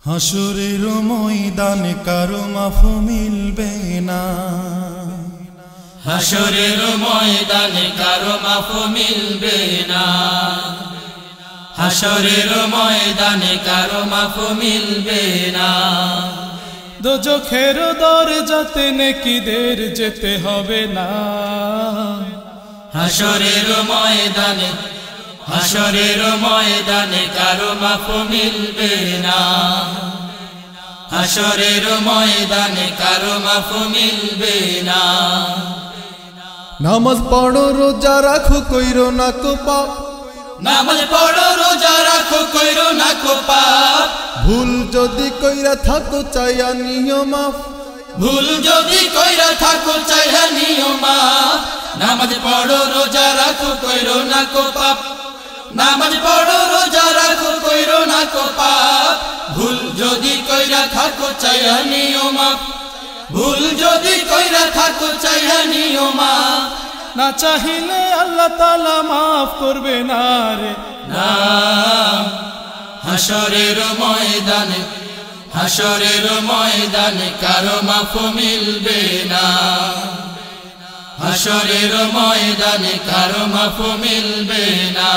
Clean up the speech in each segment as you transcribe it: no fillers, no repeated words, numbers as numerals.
হাসরের ময়দানে কারো মাফ মিলবে না। হাসরের ময়দানে কারো মাফ মিলবে না। হাসরের ময়দানে কারো মাফ মিলবে না। দোজখের দরজাতে নেকিদের যেতে হবে না। হাসরের ময়দানে হাসরের ময়দানে কারো মাফ মিলবে না। হাসরের ময়দানে কারো মাফ মিলবে না। নামাজ পড়ো রোজা রাখো কইরো না কো পাপ। নামাজ পড়ো রোজা রাখো কইরো না কো পাপ। ভুল যদি কইরা থাকো চাইয়া নিও মাফ। ভুল যদি কইরা থাকো চাইয়া নিও মাফ। নামাজ পড়ো রোজা রাখো কইরো না কো পাপ। নামাজ পড়ো রোজা রাখো কইরো না কো পাপ। ভুল যদি কইরা থাকো চাইয়া নিও মাফ। ভুল যদি কইরা থাকো চাইয়া নিও মাফ। না চাহিলে আল্লাহ তাআলা মাফ করবে না রে না। হাসরের ময়দানে হাসরের ময়দানে কারো মাফ মিলবে না। হাসরের ময়দানে কারো মাফ মিলবে না।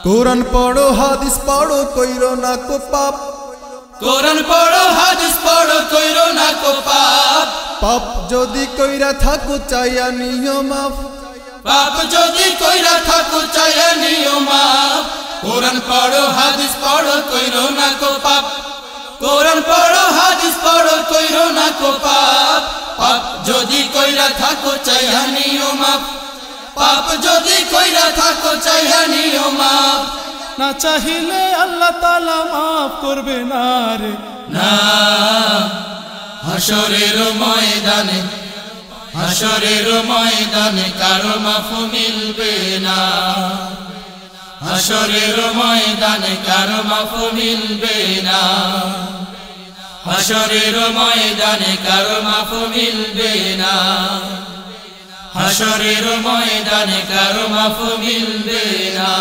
কোরআন পড়ো হাদিস পড়ো কইরো না কো পাপ। কোরআন পড়ো হাদিস পড়ো কইরো না কো পাপ। পাপ যদি কইরা থাকো চাইয়া নিও মাফ। পাপ যদি কইরা থাকো চাইয়া নিও মাফ। কোরআন পড়ো হাদিস পড়ো কইরো না কো পাপ। কোরআন পড়ো হাদিস পড়ো কইরো না কো পাপ। পাপ যদি কইরা থাকো চাইয়া নিও মাফ। পাপ যদি কইরা থাকো চাইয়া নিও মাফ। না চাহিলে আল্লাহ তাআলা মাফ করবে না রে না। হাসরের ময়দানে হাসরের ময়দানে কারো মাফ মিলবে না। হাসরের ময়দানে কারো মাফ মিলবে না। হাসরের ময়দানে কারো মাফ মিলবে না। হাসরের ময়দানে কারো মাফ মিলবে না।